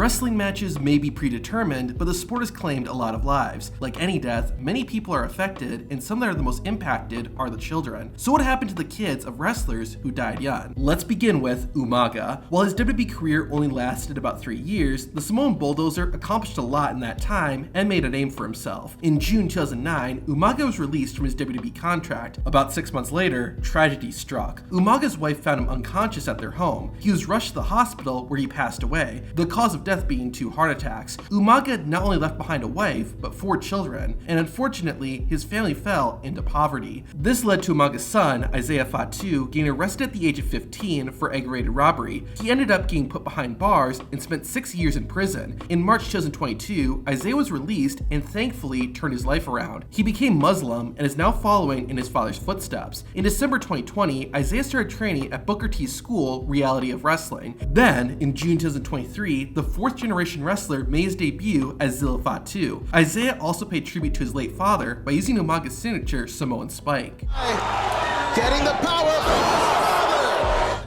Wrestling matches may be predetermined, but the sport has claimed a lot of lives. Like any death, many people are affected, and some that are the most impacted are the children. So what happened to the kids of wrestlers who died young? Let's begin with Umaga. While his WWE career only lasted about 3 years, the Samoan Bulldozer accomplished a lot in that time and made a name for himself. In June 2009, Umaga was released from his WWE contract. About 6 months later, tragedy struck. Umaga's wife found him unconscious at their home. He was rushed to the hospital where he passed away, the cause of death being 2 heart attacks. Umaga not only left behind a wife, but 4 children, and unfortunately, his family fell into poverty. This led to Umaga's son, Isaiah Fatu, getting arrested at the age of 15 for aggravated robbery. He ended up getting put behind bars and spent 6 years in prison. In March 2022, Isaiah was released and thankfully turned his life around. He became Muslim and is now following in his father's footsteps. In December 2020, Isaiah started training at Booker T's school, Reality of Wrestling. Then, in June 2023, the 4th generation wrestler made his debut as Zilla Fatu. Isaiah also paid tribute to his late father by using Umaga's signature Samoan Spike. Getting the power from his father!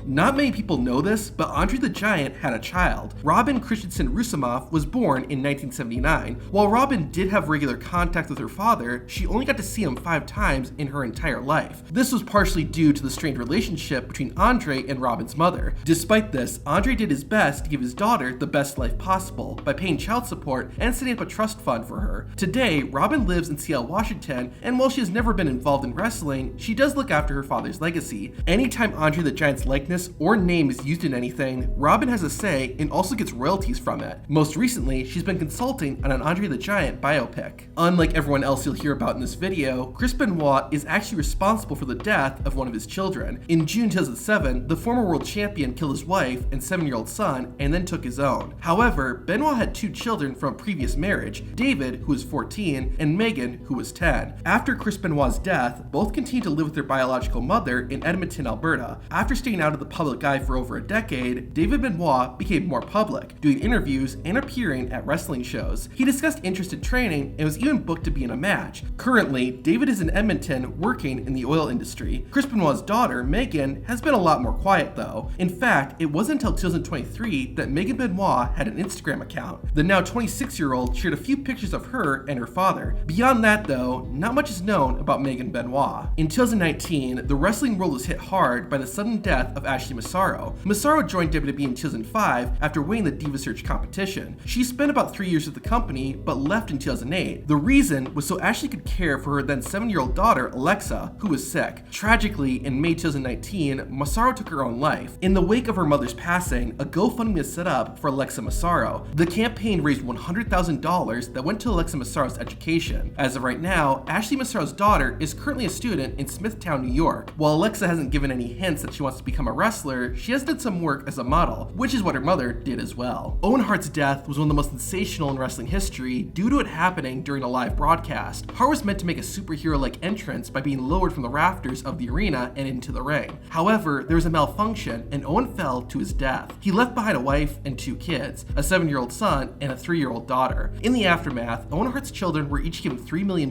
Not many people know this, but Andre the Giant had a child. Robin Christensen Rusimov was born in 1979. While Robin did have regular contact with her father, she only got to see him 5 times in her entire life. This was partially due to the strained relationship between Andre and Robin's mother. Despite this, Andre did his best to give his daughter the best life possible by paying child support and setting up a trust fund for her. Today, Robin lives in Seattle, Washington, and while she has never been involved in wrestling, she does look after her father's legacy. Anytime Andre the Giant's likeness or name is used in anything, Robin has a say and also gets royalties from it. Most recently, she's been consulting on an Andre the Giant biopic. Unlike everyone else you'll hear about in this video, Chris Benoit is actually responsible for the death of one of his children. In June 2007, the former world champion killed his wife and 7-year-old son and then took his own. However, Benoit had 2 children from a previous marriage, David, who was 14, and Megan, who was 10. After Chris Benoit's death, both continued to live with their biological mother in Edmonton, Alberta. After staying out of the public eye for over a decade, David Benoit became more public, doing interviews and appearing at wrestling shows. He discussed interest in training and was even booked to be in a match. Currently, David is in Edmonton working in the oil industry. Chris Benoit's daughter, Megan, has been a lot more quiet though. In fact, it wasn't until 2023 that Megan Benoit had an Instagram account. The now 26-year-old shared a few pictures of her and her father. Beyond that though, not much is known about Megan Benoit. In 2019, the wrestling world was hit hard by the sudden death of Ashley Massaro. Massaro joined WWE in 2005 after winning the Diva Search competition. She spent about 3 years with the company, but left in 2008. The reason was so Ashley could care for her then 7-year-old daughter, Alexa, who was sick. Tragically, in May 2019, Massaro took her own life. In the wake of her mother's passing, a GoFundMe was set up for Alexa Massaro. The campaign raised $100,000 that went to Alexa Massaro's education. As of right now, Ashley Massaro's daughter is currently a student in Smithtown, New York. While Alexa hasn't given any hints that she wants to become a wrestler, she has done some work as a model, which is what her mother did as well. Owen Hart's death was one of the most sensational in wrestling history due to it happening during a live broadcast. Hart was meant to make a superhero-like entrance by being lowered from the rafters of the arena and into the ring. However, there was a malfunction and Owen fell to his death. He left behind a wife and 2 kids, a 7-year-old son and a 3-year-old daughter. In the aftermath, Owen Hart's children were each given $3 million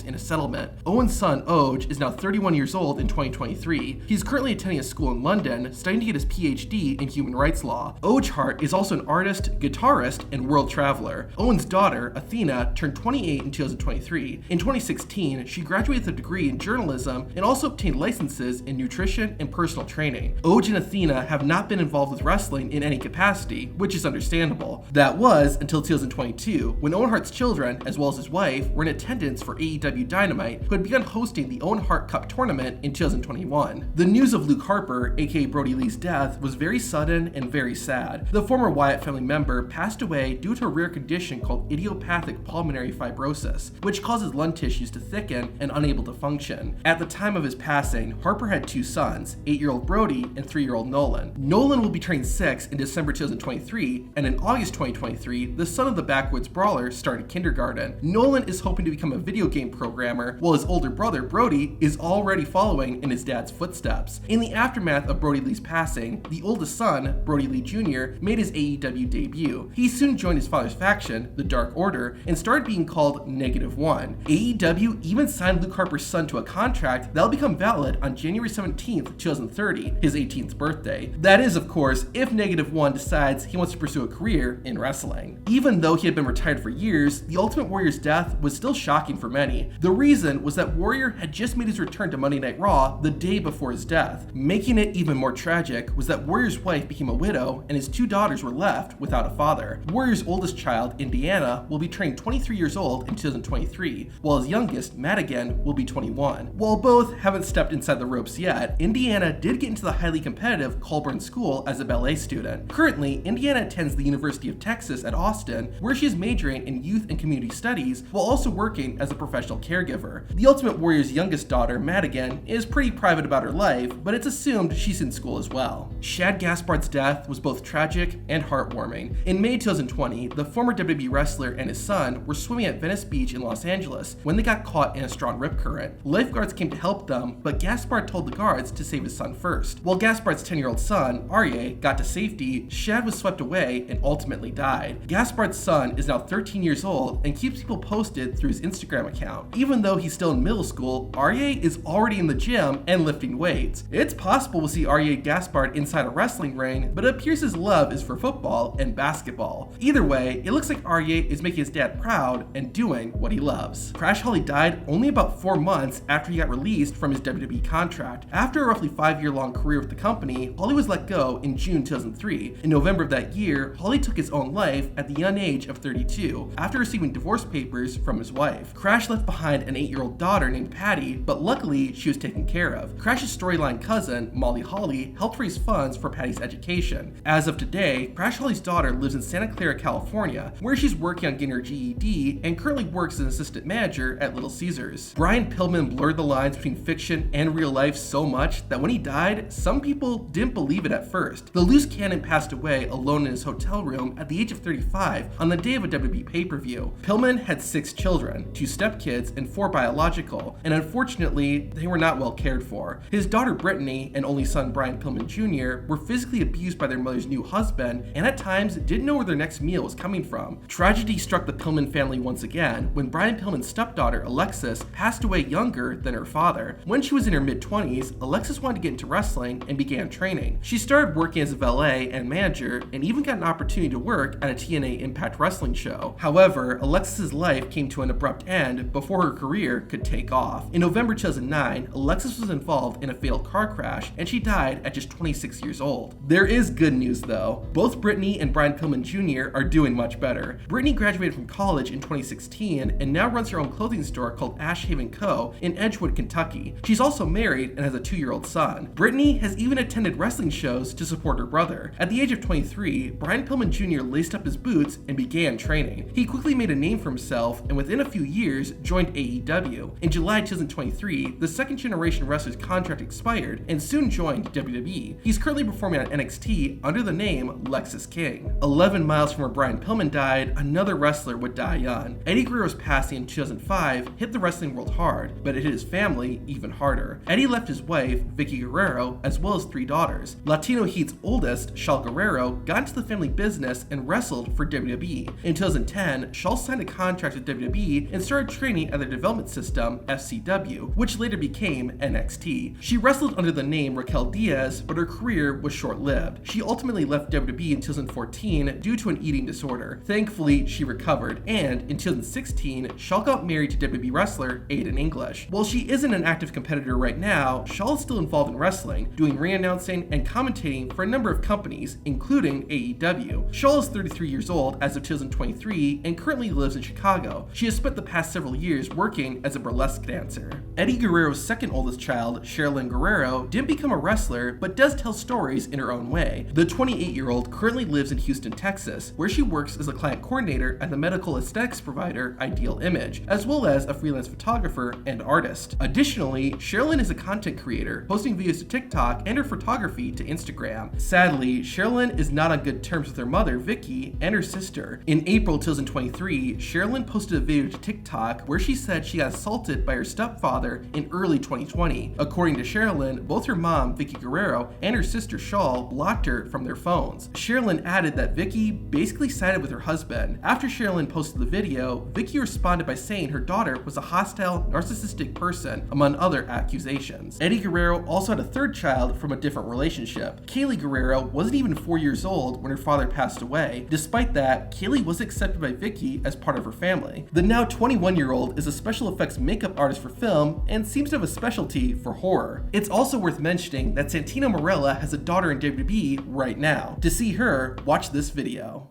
in a settlement. Owen's son, Oj, is now 31 years old in 2023. He's currently attending a school in London, studying to get his PhD in human rights law. Oj Hart is also an artist, guitarist, and world traveler. Owen's daughter, Athena, turned 28 in 2023. In 2016, she graduated with a degree in journalism and also obtained licenses in nutrition and personal training. Oj and Athena have not been involved with wrestling in any capacity, which is understandable. That was until 2022, when Owen Hart's children, as well as his wife, were in attendance for AEW Dynamite, who had begun hosting the Owen Hart Cup tournament in 2021. The news of Luke Harper, aka Brodie Lee's death, was very sudden and very sad. The former Wyatt family member passed away due to a rare condition called idiopathic pulmonary fibrosis, which causes lung tissues to thicken and unable to function. At the time of his passing, Harper had 2 sons, 8-year-old Brodie and 3-year-old Nolan. Nolan will be turning 6 in December 2023, and in August 2023, the son of the backwoods brawler started kindergarten. Nolan is hoping to become a video game programmer, while his older brother Brodie is already following in his dad's footsteps. In the aftermath of Brodie's Brodie Lee's passing, the oldest son, Brodie Lee Jr., made his AEW debut. He soon joined his father's faction, the Dark Order, and started being called -1. AEW even signed Luke Harper's son to a contract that'll become valid on January 17th, 2030, his 18th birthday. That is, of course, if -1 decides he wants to pursue a career in wrestling. Even though he had been retired for years, the Ultimate Warrior's death was still shocking for many. The reason was that Warrior had just made his return to Monday Night Raw the day before his death. Making it even more tragic was that Warrior's wife became a widow and his 2 daughters were left without a father. Warrior's oldest child, Indiana, will be turning 23 years old in 2023, while his youngest, Madigan, will be 21. While both haven't stepped inside the ropes yet, Indiana did get into the highly competitive Colburn School as a ballet student. Currently, Indiana attends the University of Texas at Austin, where she is majoring in youth and community studies while also working as a professional caregiver. The Ultimate Warrior's youngest daughter, Madigan, is pretty private about her life, but it's assumed she's in school as well. Shad Gaspard's death was both tragic and heartwarming. In May 2020, the former WWE wrestler and his son were swimming at Venice Beach in Los Angeles when they got caught in a strong rip current. Lifeguards came to help them, but Gaspard told the guards to save his son first. While Gaspard's 10-year-old son, Arye, got to safety, Shad was swept away and ultimately died. Gaspard's son is now 13 years old and keeps people posted through his Instagram account. Even though he's still in middle school, Arye is already in the gym and lifting weights. It's possible we'll see Arye Gaspard inside a wrestling ring, but it appears his love is for football and basketball. Either way, it looks like Arye is making his dad proud and doing what he loves. Crash Holly died only about 4 months after he got released from his WWE contract. After a roughly 5-year-long career with the company, Holly was let go in June 2003. In November of that year, Holly took his own life at the young age of 32 after receiving divorce papers from his wife. Crash left behind an 8-year-old daughter named Patty, but luckily she was taken care of. Crash's storyline cousin, Molly Holly, helped raise funds for Patty's education. As of today, Crash Holly's daughter lives in Santa Clara, California, where she's working on getting her GED and currently works as an assistant manager at Little Caesars. Brian Pillman blurred the lines between fiction and real life so much that when he died, some people didn't believe it at first. The loose cannon passed away alone in his hotel room at the age of 35 on the day of a WWE pay-per-view. Pillman had 6 children, 2 stepkids and 4 biological, and unfortunately, they were not well cared for. His daughter Brittany and only son Brian Pillman Jr. were physically abused by their mother's new husband and at times didn't know where their next meal was coming from. Tragedy struck the Pillman family once again when Brian Pillman's stepdaughter Alexis passed away younger than her father. When she was in her mid-20s, Alexis wanted to get into wrestling and began training. She started working as a valet and manager and even got an opportunity to work at a TNA Impact Wrestling show. However, Alexis's life came to an abrupt end before her career could take off. In November 2009, Alexis was involved in a fatal car crash and she died at just 26 years old. There is good news though. Both Brittany and Brian Pillman Jr. are doing much better. Brittany graduated from college in 2016 and now runs her own clothing store called Ash Haven Co. in Edgewood, Kentucky. She's also married and has a 2-year-old son. Brittany has even attended wrestling shows to support her brother. At the age of 23, Brian Pillman Jr. laced up his boots and began training. He quickly made a name for himself and within a few years joined AEW. In July 2023, the second generation wrestler's contract expired and soon joined WWE. He's currently performing on NXT under the name Lexus King. 11 miles from where Brian Pillman died, another wrestler would die young. Eddie Guerrero's passing in 2005 hit the wrestling world hard, but it hit his family even harder. Eddie left his wife, Vicky Guerrero, as well as 3 daughters. Latino Heat's oldest, Shal Guerrero, got into the family business and wrestled for WWE. In 2010, Shal signed a contract with WWE and started training at their development system, FCW, which later became NXT. She wrestled under the name Raquel Diaz, but her career was short-lived. She ultimately left WWE in 2014 due to an eating disorder. Thankfully, she recovered, and in 2016, Shal got married to WWE wrestler Aiden English. While she isn't an active competitor right now, Shal is still involved in wrestling, doing ring announcing and commentating for a number of companies, including AEW. Shal is 33 years old as of 2023 and currently lives in Chicago. She has spent the past several years working as a burlesque dancer. Eddie Guerrero's second oldest child, Sherilyn Guerrero, didn't become a wrestler, but does tell stories in her own way. The 28-year-old currently lives in Houston, Texas, where she works as a client coordinator at the medical aesthetics provider Ideal Image, as well as a freelance photographer and artist. Additionally, Sherilyn is a content creator, posting videos to TikTok and her photography to Instagram. Sadly, Sherilyn is not on good terms with her mother, Vicky, and her sister. In April 2023, Sherilyn posted a video to TikTok where she said she got assaulted by her stepfather in early 2020. According to Sherilyn, both her mom, Vicky Guerrero and her sister Shawl blocked her from their phones. Sherilyn added that Vicky basically sided with her husband. After Sherilyn posted the video, Vicky responded by saying her daughter was a hostile, narcissistic person, among other accusations. Eddie Guerrero also had a third child from a different relationship. Kaylee Guerrero wasn't even 4 years old when her father passed away. Despite that, Kaylee was accepted by Vicky as part of her family. The now 21-year-old is a special effects makeup artist for film and seems to have a specialty for horror. It's also worth mentioning that Santino Marella has a daughter in WWE right now. To see her, watch this video.